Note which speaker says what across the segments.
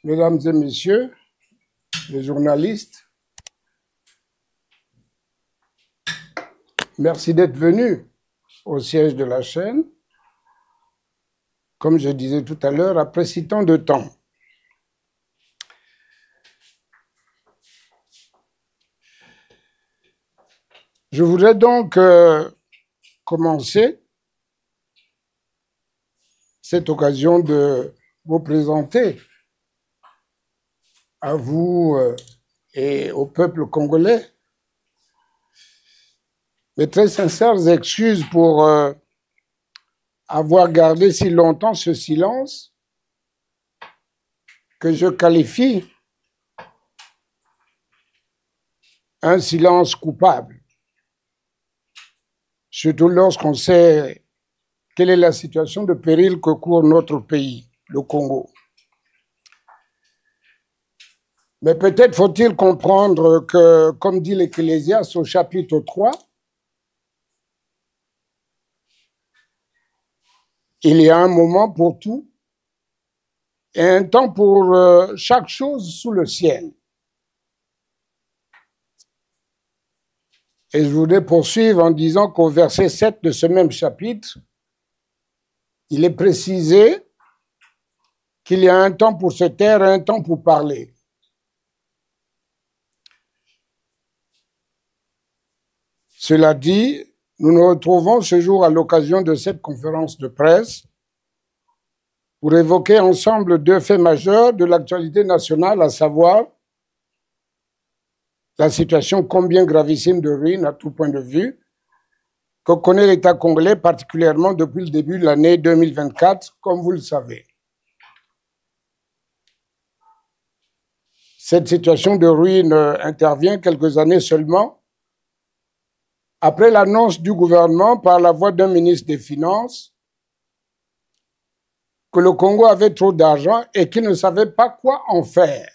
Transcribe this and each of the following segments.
Speaker 1: Mesdames et messieurs, les journalistes, merci d'être venus au siège de la chaîne. Comme je disais tout à l'heure, après si tant de temps. Je voudrais donc commencer cette occasion de vous présenter à vous et au peuple congolais mes très sincères excuses pour avoir gardé si longtemps ce silence que je qualifie un silence coupable, surtout lorsqu'on sait quelle est la situation de péril que court notre pays, le Congo. Mais peut-être faut-il comprendre que, comme dit l'Ecclésiaste au chapitre 3, il y a un moment pour tout et un temps pour chaque chose sous le ciel. Et je voudrais poursuivre en disant qu'au verset 7 de ce même chapitre, il est précisé qu'il y a un temps pour se taire et un temps pour parler. Cela dit, nous nous retrouvons ce jour à l'occasion de cette conférence de presse pour évoquer ensemble deux faits majeurs de l'actualité nationale, à savoir la situation combien gravissime de ruine à tout point de vue que connaît l'État congolais, particulièrement depuis le début de l'année 2024, comme vous le savez. Cette situation de ruine intervient quelques années seulement après l'annonce du gouvernement par la voix d'un ministre des Finances que le Congo avait trop d'argent et qu'il ne savait pas quoi en faire.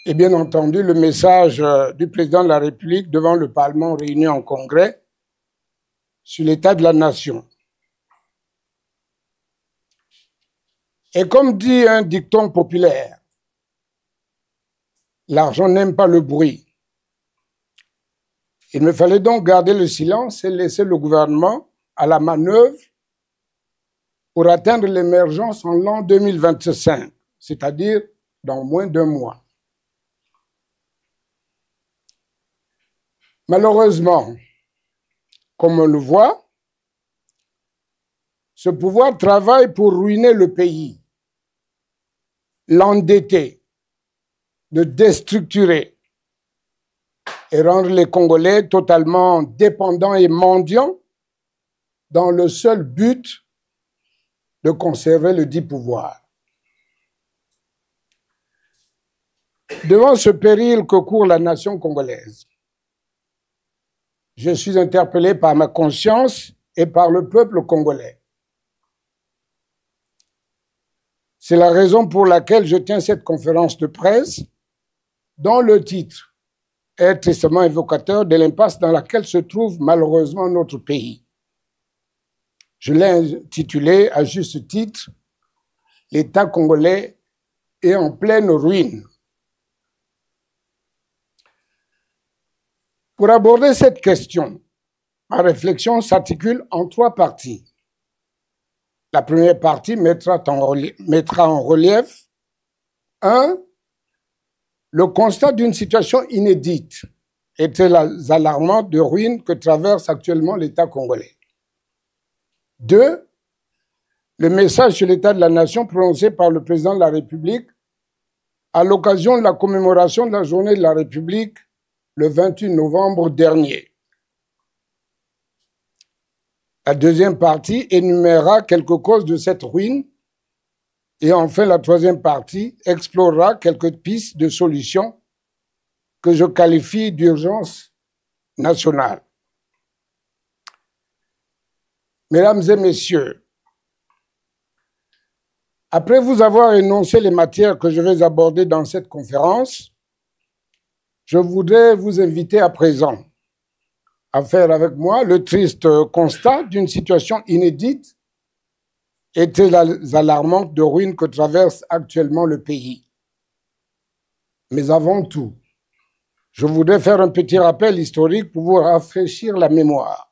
Speaker 1: Et bien entendu, le message du président de la République devant le Parlement réuni en congrès sur l'état de la nation. Et comme dit un dicton populaire, l'argent n'aime pas le bruit. Il me fallait donc garder le silence et laisser le gouvernement à la manœuvre pour atteindre l'émergence en l'an 2025, c'est-à-dire dans moins d'un mois. Malheureusement, comme on le voit, ce pouvoir travaille pour ruiner le pays, l'endetter, le déstructurer et rendre les Congolais totalement dépendants et mendiants dans le seul but de conserver le dit pouvoir. Devant ce péril que court la nation congolaise, je suis interpellé par ma conscience et par le peuple congolais. C'est la raison pour laquelle je tiens cette conférence de presse dont le titre est tristement évocateur de l'impasse dans laquelle se trouve malheureusement notre pays. Je l'ai intitulé à juste titre « L'État congolais est en pleine ruine ». Pour aborder cette question, ma réflexion s'articule en trois parties. La première partie mettra en relief 1. Le constat d'une situation inédite et très alarmante de ruine que traverse actuellement l'État congolais. 2. Le message sur l'état de la nation prononcé par le président de la République à l'occasion de la commémoration de la journée de la République le 28 novembre dernier. La deuxième partie énumérera quelques causes de cette ruine et enfin la troisième partie explorera quelques pistes de solutions que je qualifie d'urgence nationale. Mesdames et messieurs, après vous avoir énoncé les matières que je vais aborder dans cette conférence, je voudrais vous inviter à présent à faire avec moi le triste constat d'une situation inédite et très alarmantes de ruines que traverse actuellement le pays. Mais avant tout, je voudrais faire un petit rappel historique pour vous rafraîchir la mémoire.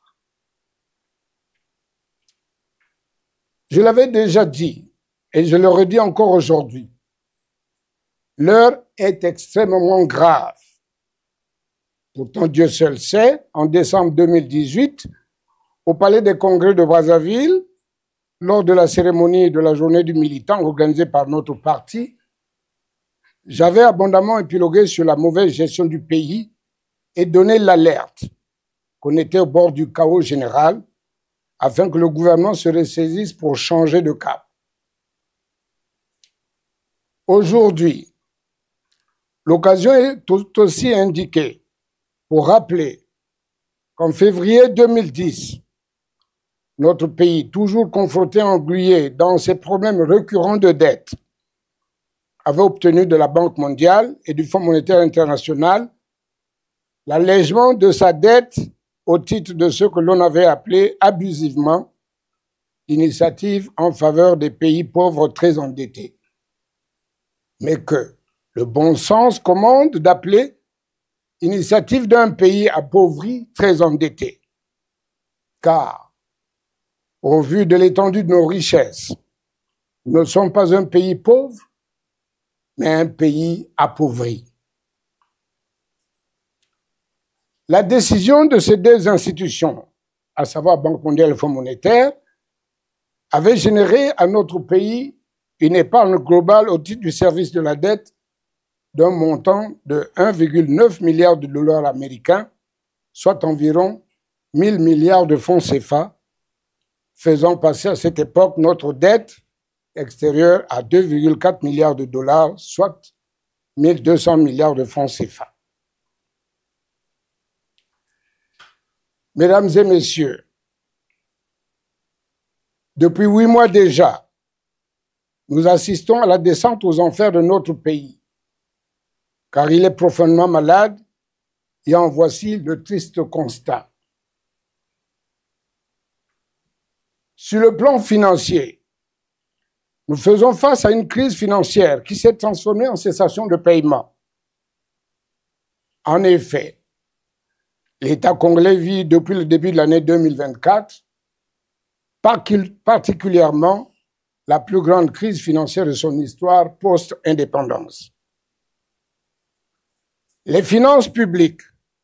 Speaker 1: Je l'avais déjà dit, et je le redis encore aujourd'hui, l'heure est extrêmement grave. Pourtant, Dieu seul sait, en décembre 2018, au Palais des Congrès de Brazzaville, lors de la cérémonie de la journée du militant organisée par notre parti, j'avais abondamment épilogué sur la mauvaise gestion du pays et donné l'alerte qu'on était au bord du chaos général afin que le gouvernement se ressaisisse pour changer de cap. Aujourd'hui, l'occasion est tout aussi indiquée pour rappeler qu'en février 2010, notre pays, toujours confronté, englué dans ses problèmes récurrents de dette, avait obtenu de la Banque mondiale et du Fonds monétaire international l'allègement de sa dette au titre de ce que l'on avait appelé abusivement l'initiative en faveur des pays pauvres très endettés. Mais que le bon sens commande d'appeler initiative d'un pays appauvri très endetté. Car, au vu de l'étendue de nos richesses, nous ne sommes pas un pays pauvre, mais un pays appauvri. La décision de ces deux institutions, à savoir Banque mondiale et Fonds monétaire, avait généré à notre pays une épargne globale au titre du service de la dette d'un montant de 1,9 milliard de dollars américains, soit environ 1000 milliards de francs CFA, faisant passer à cette époque notre dette extérieure à 2,4 milliards de dollars, soit 1200 milliards de francs CFA. Mesdames et messieurs, depuis 8 mois déjà, nous assistons à la descente aux enfers de notre pays, car il est profondément malade et en voici le triste constat. Sur le plan financier, nous faisons face à une crise financière qui s'est transformée en cessation de paiement. En effet, l'État congolais vit depuis le début de l'année 2024 particulièrement la plus grande crise financière de son histoire post-indépendance. Les finances publiques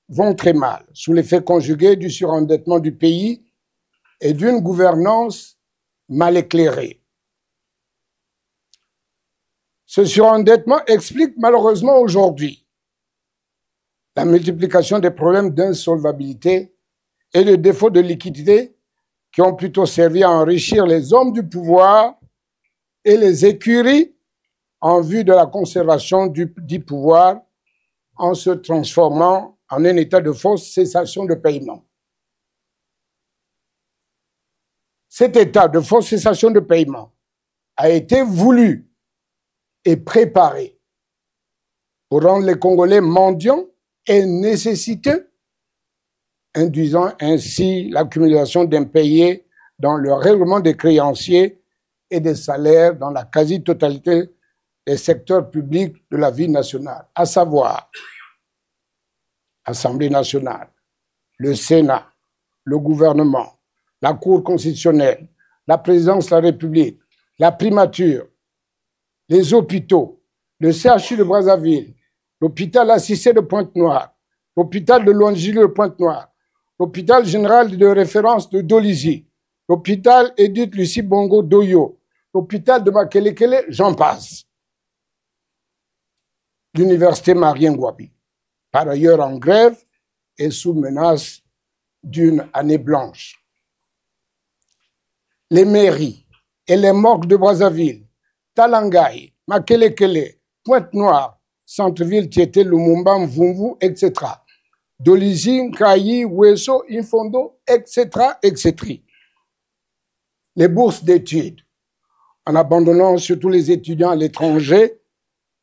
Speaker 1: vont très mal sous l'effet conjugué du surendettement du pays et d'une gouvernance mal éclairée. Ce surendettement explique malheureusement aujourd'hui la multiplication des problèmes d'insolvabilité et de défaut de liquidité qui ont plutôt servi à enrichir les hommes du pouvoir et les écuries en vue de la conservation du pouvoir en se transformant en un état de fausse cessation de paiement. Cet état de fausse cessation de paiement a été voulu et préparé pour rendre les Congolais mendiants et nécessiteux, induisant ainsi l'accumulation d'impayés dans le règlement des créanciers et des salaires dans la quasi-totalité des secteurs publics de la vie nationale, à savoir l'Assemblée nationale, le Sénat, le gouvernement, la Cour constitutionnelle, la présidence de la République, la primature, les hôpitaux, le CHU de Brazzaville, l'hôpital assisté de Pointe-Noire, l'hôpital de Longilou de Pointe-Noire, l'hôpital général de référence de Dolisie, l'hôpital Edith Lucie Bongo d'Oyo, l'hôpital de Makelekele, j'en passe. L'université Marien Ngouabi, par ailleurs en grève et sous menace d'une année blanche. Les mairies et les morgues de Brazzaville, Talangaï, Makelekele, Pointe-Noire, Centre-Ville, Tieté, Lumumba, Mvumvu, etc. Dolisie, Nkayi, Weso, Infondo, etc., etc. Les bourses d'études, en abandonnant surtout les étudiants à l'étranger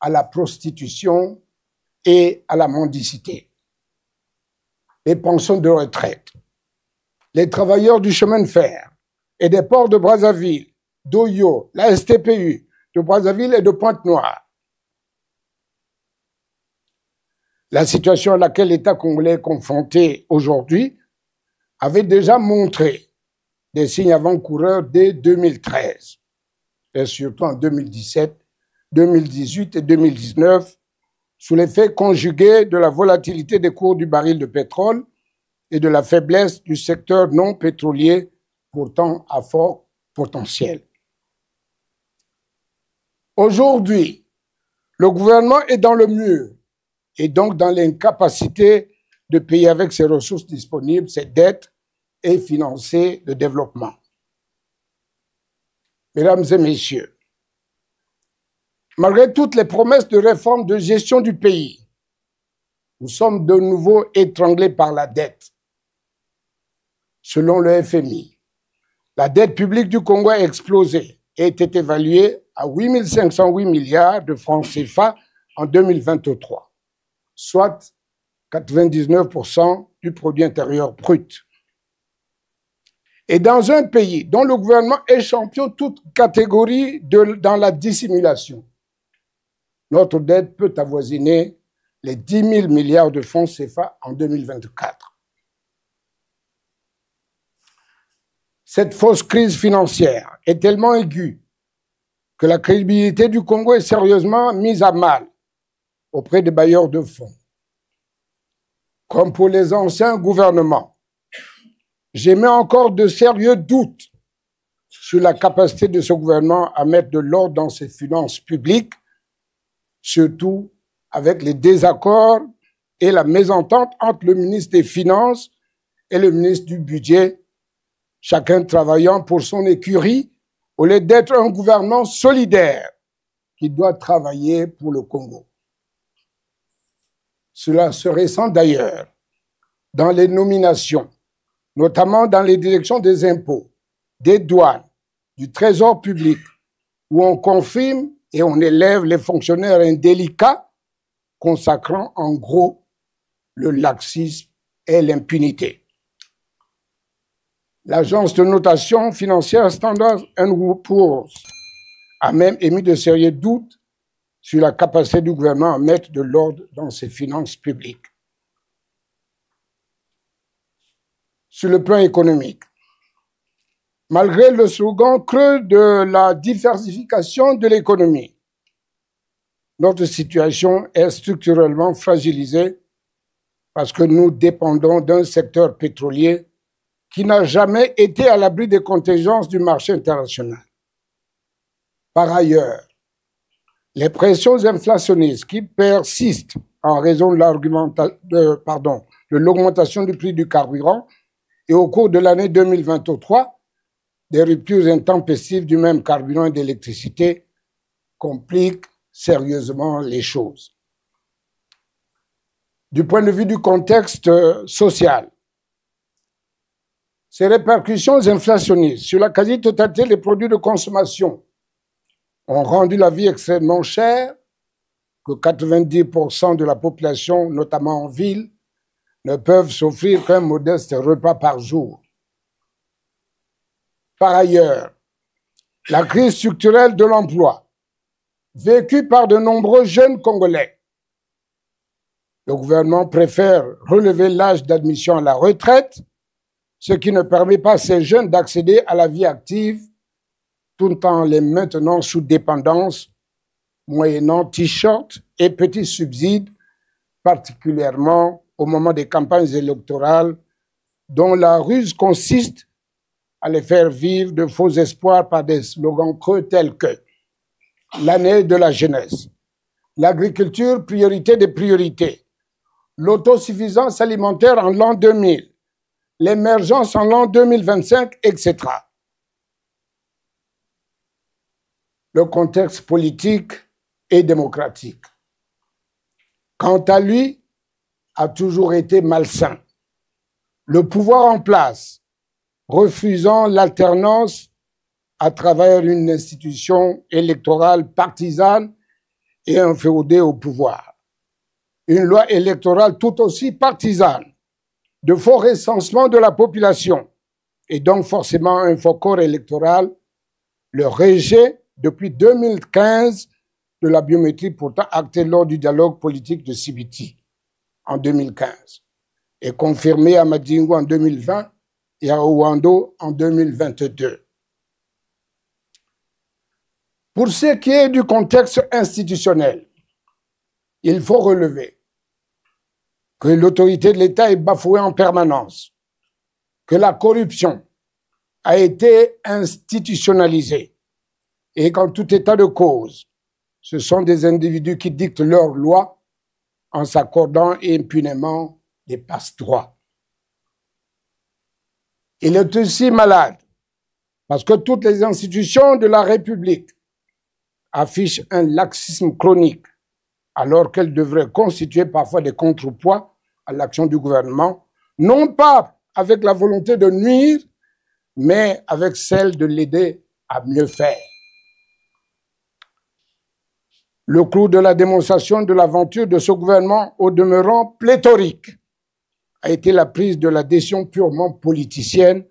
Speaker 1: à la prostitution et à la mendicité. Les pensions de retraite, les travailleurs du chemin de fer et des ports de Brazzaville d'Oyo, la STPU, de Brazzaville et de Pointe-Noire. La situation à laquelle l'État congolais est confronté aujourd'hui avait déjà montré des signes avant-coureurs dès 2013, et surtout en 2017, 2018 et 2019, sous l'effet conjugué de la volatilité des cours du baril de pétrole et de la faiblesse du secteur non pétrolier, pourtant à fort potentiel. Aujourd'hui, le gouvernement est dans le mur et donc dans l'incapacité de payer avec ses ressources disponibles ses dettes et financer le développement. Mesdames et messieurs, malgré toutes les promesses de réforme de gestion du pays, nous sommes de nouveau étranglés par la dette. Selon le FMI, la dette publique du Congo a explosé et était évaluée à 8 508 milliards de francs CFA en 2023, soit 99% du produit intérieur brut. Et dans un pays dont le gouvernement est champion toute catégorie dans la dissimulation, notre dette peut avoisiner les 10 000 milliards de francs CFA en 2024. Cette fausse crise financière est tellement aiguë que la crédibilité du Congo est sérieusement mise à mal auprès des bailleurs de fonds. Comme pour les anciens gouvernements, j'émets encore de sérieux doutes sur la capacité de ce gouvernement à mettre de l'ordre dans ses finances publiques, surtout avec les désaccords et la mésentente entre le ministre des Finances et le ministre du Budget, chacun travaillant pour son écurie, au lieu d'être un gouvernement solidaire qui doit travailler pour le Congo. Cela se ressent d'ailleurs dans les nominations, notamment dans les directions des impôts, des douanes, du trésor public, où on confirme et on élève les fonctionnaires indélicats, consacrant en gros le laxisme et l'impunité. L'agence de notation financière Standard & Poor's a même émis de sérieux doutes sur la capacité du gouvernement à mettre de l'ordre dans ses finances publiques. Sur le plan économique, malgré le slogan creux de la diversification de l'économie, notre situation est structurellement fragilisée parce que nous dépendons d'un secteur pétrolier qui n'a jamais été à l'abri des contingences du marché international. Par ailleurs, les pressions inflationnistes qui persistent en raison de l'augmentation du prix du carburant et au cours de l'année 2023, des ruptures intempestives du même carburant et d'électricité compliquent sérieusement les choses. Du point de vue du contexte social, ces répercussions inflationnistes sur la quasi-totalité des produits de consommation ont rendu la vie extrêmement chère, que 90% de la population, notamment en ville, ne peuvent s'offrir qu'un modeste repas par jour. Par ailleurs, la crise structurelle de l'emploi, vécue par de nombreux jeunes Congolais, le gouvernement préfère relever l'âge d'admission à la retraite, ce qui ne permet pas à ces jeunes d'accéder à la vie active tout en les maintenant sous dépendance, moyennant t-shirts et petits subsides, particulièrement au moment des campagnes électorales, dont la ruse consiste à les faire vivre de faux espoirs par des slogans creux tels que l'année de la jeunesse, l'agriculture priorité des priorités, l'autosuffisance alimentaire en l'an 2000, l'émergence en l'an 2025, etc. Le contexte politique et démocratique, quant à lui, a toujours été malsain. Le pouvoir en place, refusant l'alternance à travers une institution électorale partisane et inféodée au pouvoir. Une loi électorale tout aussi partisane, de faux recensement de la population et donc forcément un faux corps électoral le rejet depuis 2015 de la biométrie pourtant actée lors du dialogue politique de Sibiti en 2015 et confirmé à Madingo en 2020 et à Ouando en 2022. Pour ce qui est du contexte institutionnel, il faut relever que l'autorité de l'État est bafouée en permanence, que la corruption a été institutionnalisée et qu'en tout état de cause, ce sont des individus qui dictent leurs lois en s'accordant impunément des passe-droits. Il est aussi malade parce que toutes les institutions de la République affichent un laxisme chronique alors qu'elles devraient constituer parfois des contrepoids à l'action du gouvernement, non pas avec la volonté de nuire, mais avec celle de l'aider à mieux faire. Le clou de la démonstration de l'aventure de ce gouvernement, au demeurant pléthorique, a été la prise de la décision purement politicienne,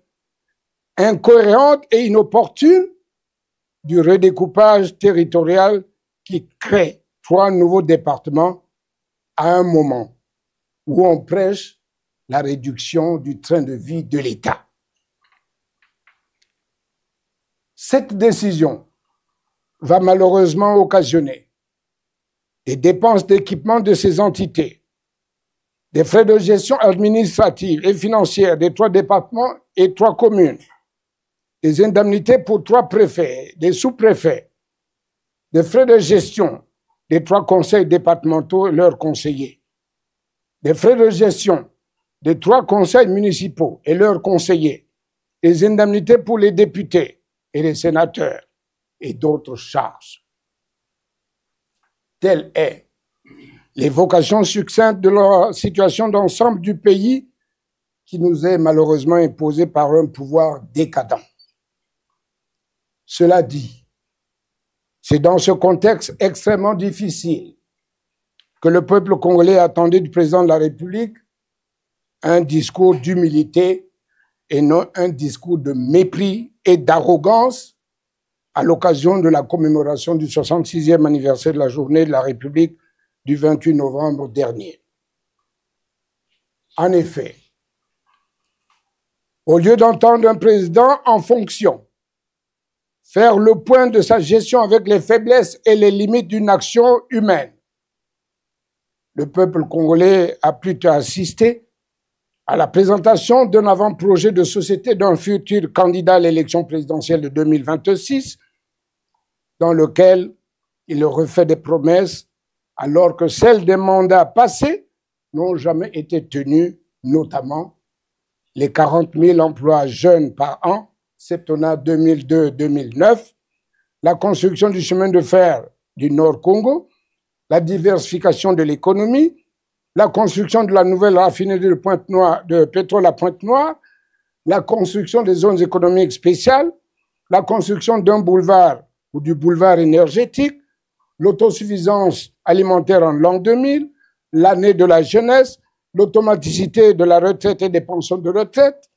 Speaker 1: incohérente et inopportune du redécoupage territorial qui crée 3 nouveaux départements à un moment où on prêche la réduction du train de vie de l'État. Cette décision va malheureusement occasionner des dépenses d'équipement de ces entités, des frais de gestion administrative et financière des 3 départements et 3 communes, des indemnités pour 3 préfets, des sous-préfets, des frais de gestion des 3 conseils départementaux et leurs conseillers, des frais de gestion des 3 conseils municipaux et leurs conseillers, des indemnités pour les députés et les sénateurs et d'autres charges. Telle est l'évocation succincte de la situation d'ensemble du pays qui nous est malheureusement imposée par un pouvoir décadent. Cela dit, c'est dans ce contexte extrêmement difficile que le peuple congolais attendait du président de la République un discours d'humilité et non un discours de mépris et d'arrogance à l'occasion de la commémoration du 66e anniversaire de la journée de la République du 28 novembre dernier. En effet, au lieu d'entendre un président en fonction faire le point de sa gestion avec les faiblesses et les limites d'une action humaine, le peuple congolais a plutôt assisté à la présentation d'un avant-projet de société d'un futur candidat à l'élection présidentielle de 2026, dans lequel il refait des promesses alors que celles des mandats passés n'ont jamais été tenues, notamment les 40 000 emplois jeunes par an, septennat 2002-2009, la construction du chemin de fer du Nord Congo, la diversification de l'économie, la construction de la nouvelle raffinerie de pétrole à Pointe-Noire, la construction des zones économiques spéciales, la construction d'un boulevard ou du boulevard énergétique, l'autosuffisance alimentaire en l'an 2000, l'année de la jeunesse, l'automaticité de la retraite et des pensions de retraite,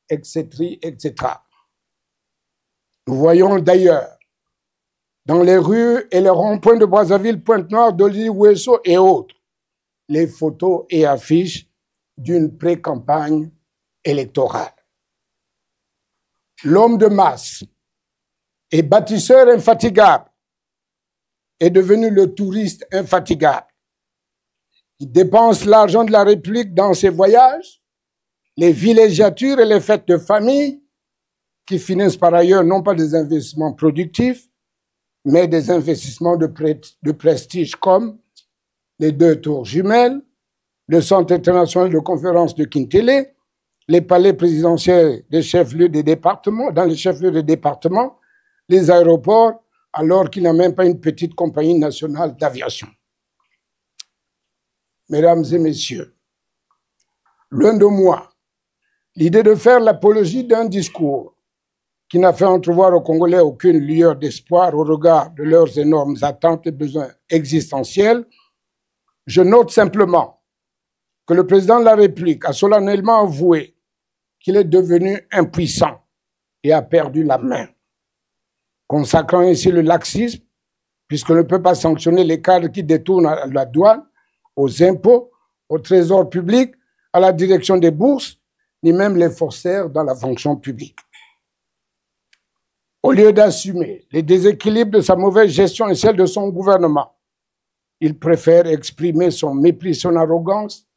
Speaker 1: etc., etc. Nous voyons d'ailleurs dans les rues et les ronds-points de Brazzaville, Pointe-Noire, Doli-Ouesso et autres, les photos et affiches d'une pré-campagne électorale. L'homme de masse et bâtisseur infatigable est devenu le touriste infatigable. Il dépense l'argent de la République dans ses voyages, les villégiatures et les fêtes de famille, qui finissent par ailleurs non pas des investissements productifs, mais des investissements de prestige comme les 2 tours jumelles, le Centre international de conférence de Kintélé, les palais présidentiels des chefs-lieux des départements, dans les chefs-lieux des départements, les aéroports, alors qu'il n'a même pas une petite compagnie nationale d'aviation. Mesdames et messieurs, loin de moi l'idée de faire l'apologie d'un discours qui n'a fait entrevoir aux Congolais aucune lueur d'espoir au regard de leurs énormes attentes et besoins existentiels. Je note simplement que le président de la République a solennellement avoué qu'il est devenu impuissant et a perdu la main. consacrant ainsi le laxisme, puisqu'on ne peut pas sanctionner les cadres qui détournent à la douane, aux impôts, au trésor public, à la direction des bourses, ni même les faussaires dans la fonction publique. Au lieu d'assumer les déséquilibres de sa mauvaise gestion et celle de son gouvernement, il préfère exprimer son mépris, son arrogance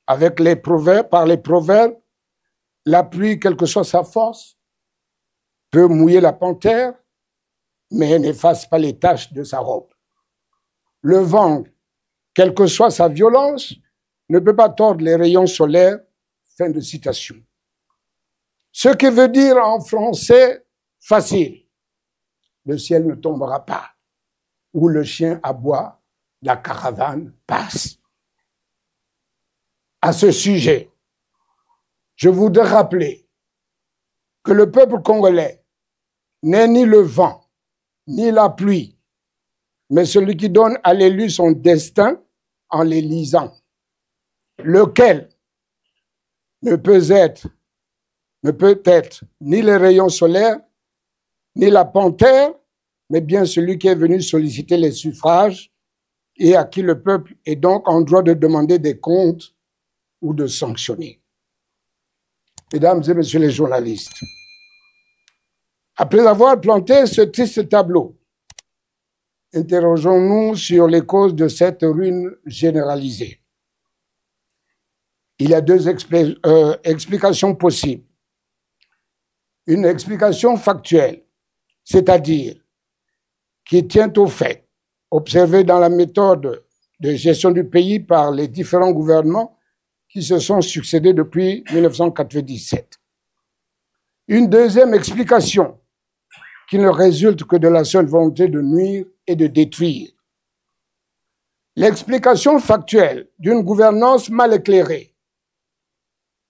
Speaker 1: avec les proverbes, par les proverbes. La pluie, quelle que soit sa force, peut mouiller la panthère, mais n'efface pas les taches de sa robe. Le vent, quelle que soit sa violence, ne peut pas tordre les rayons solaires. Fin de citation. Ce qui veut dire en français facile, le ciel ne tombera pas, ou le chien aboie, la caravane passe. À ce sujet, je voudrais rappeler que le peuple congolais n'est ni le vent, ni la pluie, mais celui qui donne à l'élu son destin en l'élisant, lequel ne peut être ni les rayons solaires, ni la panthère, mais bien celui qui est venu solliciter les suffrages et à qui le peuple est donc en droit de demander des comptes ou de sanctionner. Mesdames et messieurs les journalistes, après avoir planté ce triste tableau, interrogeons-nous sur les causes de cette ruine généralisée. Il y a deux explications possibles. Une explication factuelle, c'est-à-dire qui tient aux faits observés dans la méthode de gestion du pays par les différents gouvernements qui se sont succédés depuis 1997. Une deuxième explication qui ne résulte que de la seule volonté de nuire et de détruire. L'explication factuelle d'une gouvernance mal éclairée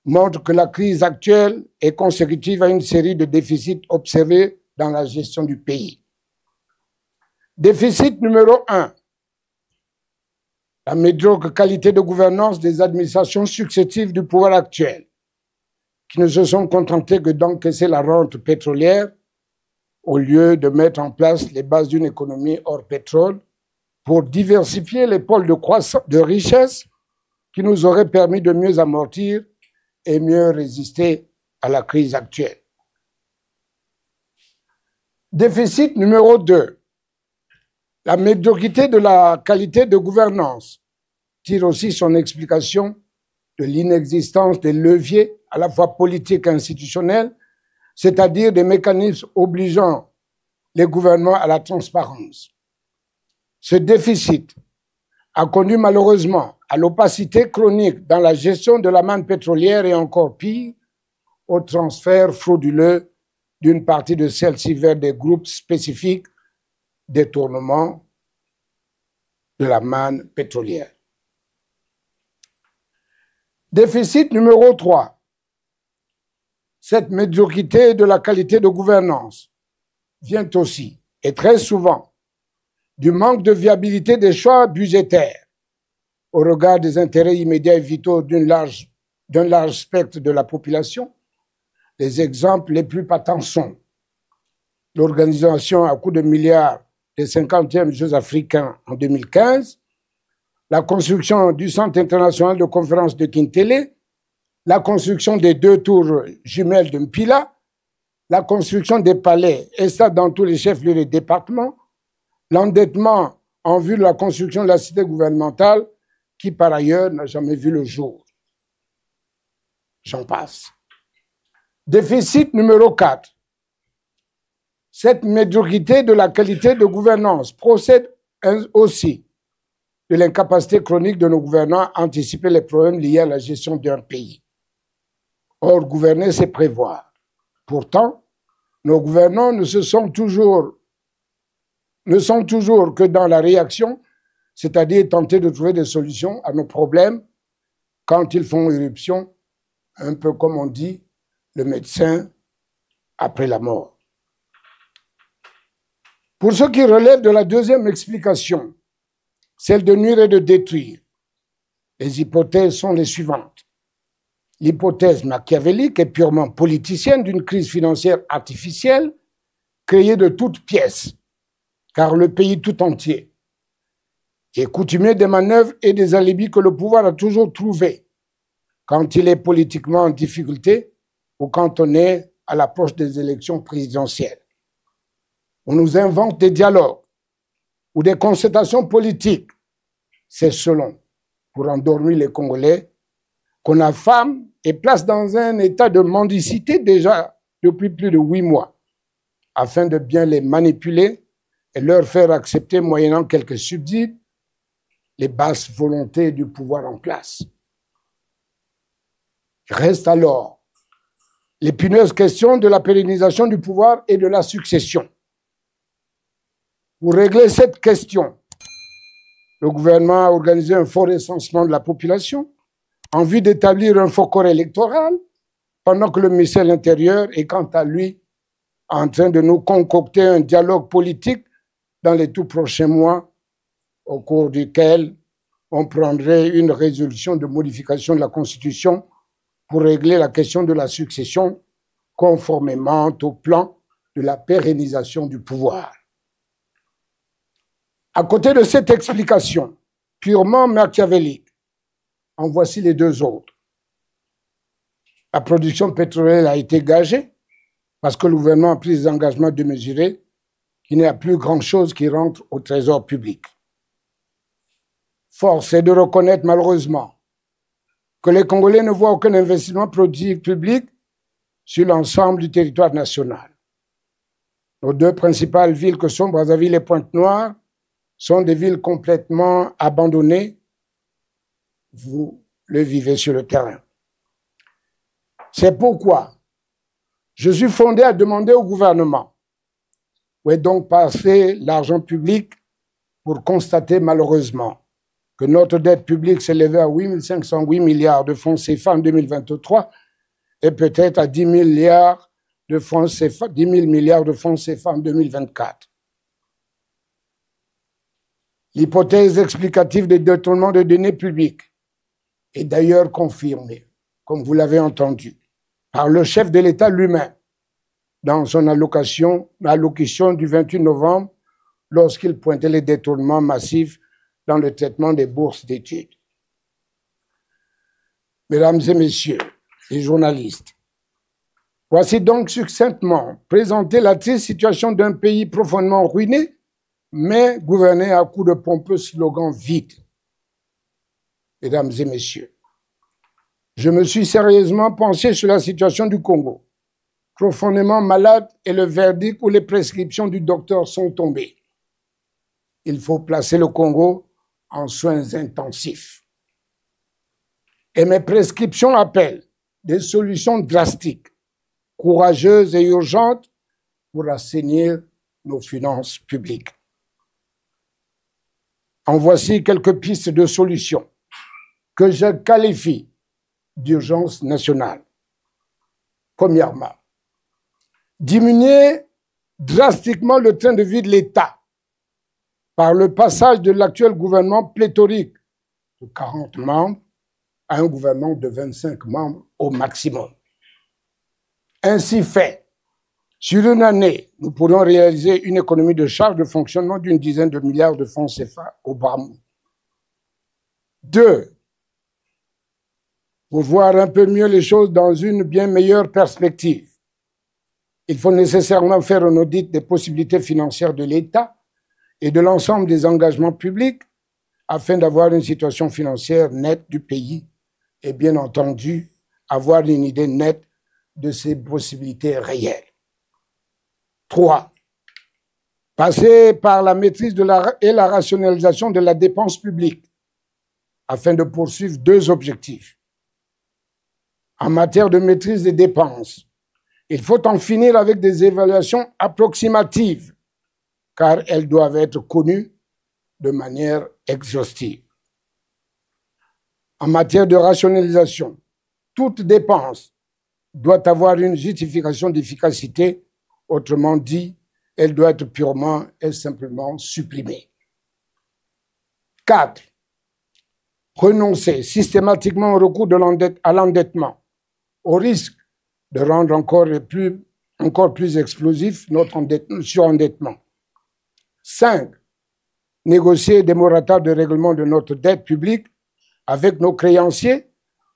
Speaker 1: montre que la crise actuelle est consécutive à une série de déficits observés dans la gestion du pays. Déficit numéro 1, la médiocre qualité de gouvernance des administrations successives du pouvoir actuel, qui ne se sont contentées que d'encaisser la rente pétrolière au lieu de mettre en place les bases d'une économie hors pétrole pour diversifier les pôles de croissance, de richesse qui nous auraient permis de mieux amortir et mieux résister à la crise actuelle. Déficit numéro 2. La médiocrité de la qualité de gouvernance tire aussi son explication de l'inexistence des leviers à la fois politiques et institutionnels, c'est-à-dire des mécanismes obligeant les gouvernements à la transparence. Ce déficit a conduit malheureusement à l'opacité chronique dans la gestion de la manne pétrolière et encore pire, au transfert frauduleux d'une partie de celle-ci vers des groupes spécifiques, détournement de la manne pétrolière. Déficit numéro 3. Cette médiocrité de la qualité de gouvernance vient aussi, et très souvent, du manque de viabilité des choix budgétaires au regard des intérêts immédiats et vitaux d'un large spectre de la population. Les exemples les plus patents sont l'organisation à coût de milliards des 50e Jeux africains en 2015, la construction du Centre international de conférence de Kintélé, la construction des 2 tours jumelles de Mpila, la construction des palais et ça dans tous les chefs-lieux des départements, l'endettement en vue de la construction de la cité gouvernementale qui, par ailleurs, n'a jamais vu le jour. J'en passe. Déficit numéro 4. Cette médiocrité de la qualité de gouvernance procède aussi de l'incapacité chronique de nos gouvernants à anticiper les problèmes liés à la gestion d'un pays. Or, gouverner, c'est prévoir. Pourtant, nos gouvernants ne sont toujours que dans la réaction, c'est-à-dire tenter de trouver des solutions à nos problèmes quand ils font éruption, un peu comme on dit, le médecin après la mort. Pour ce qui relève de la deuxième explication, celle de nuire et de détruire, les hypothèses sont les suivantes. L'hypothèse machiavélique et purement politicienne d'une crise financière artificielle créé de toutes pièces, car le pays tout entier est coutumier des manœuvres et des alibis que le pouvoir a toujours trouvés quand il est politiquement en difficulté ou quand on est à l'approche des élections présidentielles. On nous invente des dialogues ou des concertations politiques. C'est selon, pour endormir les Congolais, qu'on affame et place dans un état de mendicité déjà depuis plus de 8 mois, afin de bien les manipuler et leur faire accepter, moyennant quelques subsides, les basses volontés du pouvoir en place. Reste alors l'épineuse question de la pérennisation du pouvoir et de la succession. Pour régler cette question, le gouvernement a organisé un fort recensement de la population en vue d'établir un faux corps électoral, pendant que le ministère de l'Intérieur est, quant à lui, en train de nous concocter un dialogue politique dans les tout prochains mois, au cours duquel on prendrait une résolution de modification de la Constitution pour régler la question de la succession conformément au plan de la pérennisation du pouvoir. À côté de cette explication purement machiavélique, en voici les deux autres. La production pétrolière a été gagée parce que le gouvernement a pris des engagements démesurés qu'il n'y a plus grand-chose qui rentre au trésor public. Force est de reconnaître malheureusement que les Congolais ne voient aucun investissement public sur l'ensemble du territoire national. Nos deux principales villes que sont Brazzaville et Pointe-Noire sont des villes complètement abandonnées. Vous le vivez sur le terrain. C'est pourquoi je suis fondé à demander au gouvernement où est donc passé l'argent public pour constater malheureusement que notre dette publique s'élevait à 8 508 milliards de francs CFA en 2023 et peut-être à 10 milliards de francs CFA, 10 000 milliards de francs CFA en 2024. L'hypothèse explicative des détournements de données publiques est d'ailleurs confirmée, comme vous l'avez entendu, par le chef de l'État lui-même dans son allocution du 28 novembre lorsqu'il pointait les détournements massifs dans le traitement des bourses d'études. Mesdames et messieurs les journalistes, voici donc succinctement présenter la triste situation d'un pays profondément ruiné, mais gouverné à coups de pompeux slogans vides. Mesdames et messieurs, je me suis sérieusement penché sur la situation du Congo, profondément malade, et le verdict ou les prescriptions du docteur sont tombées. Il faut placer le Congo en soins intensifs. Et mes prescriptions appellent des solutions drastiques, courageuses et urgentes pour assainir nos finances publiques. En voici quelques pistes de solutions que je qualifie d'urgence nationale. Premièrement, diminuer drastiquement le train de vie de l'État par le passage de l'actuel gouvernement pléthorique de 40 membres à un gouvernement de 25 membres au maximum. Ainsi fait, sur une année, nous pourrons réaliser une économie de charge de fonctionnement d'une dizaine de milliards de francs CFA au bas mot. 2. Pour voir un peu mieux les choses dans une bien meilleure perspective, il faut nécessairement faire un audit des possibilités financières de l'État et de l'ensemble des engagements publics afin d'avoir une situation financière nette du pays et bien entendu avoir une idée nette de ses possibilités réelles. 3. Passer par la maîtrise et la rationalisation de la dépense publique afin de poursuivre deux objectifs. En matière de maîtrise des dépenses, il faut en finir avec des évaluations approximatives car elles doivent être connues de manière exhaustive. En matière de rationalisation, toute dépense doit avoir une justification d'efficacité, autrement dit, elle doit être purement et simplement supprimée. 4. Renoncer systématiquement au recours à l'endettement, au risque de rendre encore plus encore plus explosif notre surendettement. 5. Négocier des moratoires de règlement de notre dette publique avec nos créanciers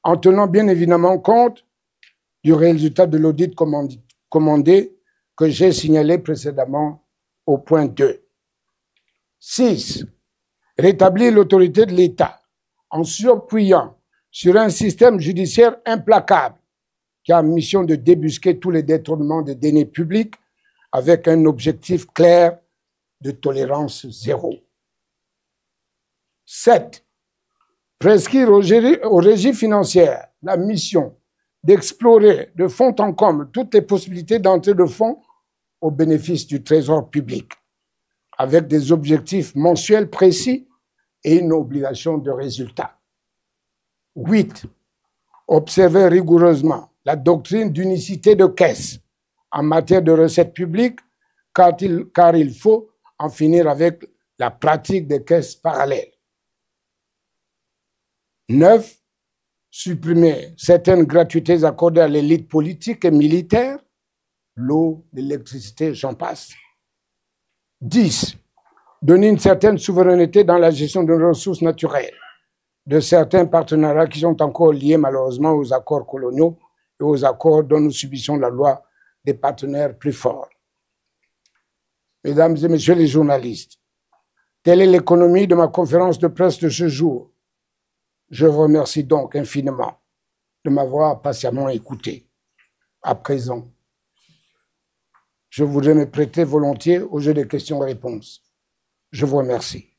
Speaker 1: en tenant bien évidemment compte du résultat de l'audit commandé que j'ai signalé précédemment au point 2. 6. Rétablir l'autorité de l'État en s'appuyant sur un système judiciaire implacable qui a mission de débusquer tous les détournements des deniers publics avec un objectif clair de tolérance zéro. 7. Prescrire aux régies financières la mission d'explorer de fond en comble toutes les possibilités d'entrée de fonds au bénéfice du trésor public, avec des objectifs mensuels précis et une obligation de résultat. 8. Observer rigoureusement la doctrine d'unicité de caisse en matière de recettes publiques, car il faut en finir avec la pratique des caisses parallèles. 9. Supprimer certaines gratuités accordées à l'élite politique et militaire, l'eau, l'électricité, j'en passe. 10. Donner une certaine souveraineté dans la gestion de nos ressources naturelles, de certains partenariats qui sont encore liés malheureusement aux accords coloniaux et aux accords dont nous subissons la loi des partenaires plus forts. Mesdames et messieurs les journalistes, telle est l'économie de ma conférence de presse de ce jour. Je vous remercie donc infiniment de m'avoir patiemment écouté. À présent, je voudrais me prêter volontiers au jeu des questions-réponses. Je vous remercie.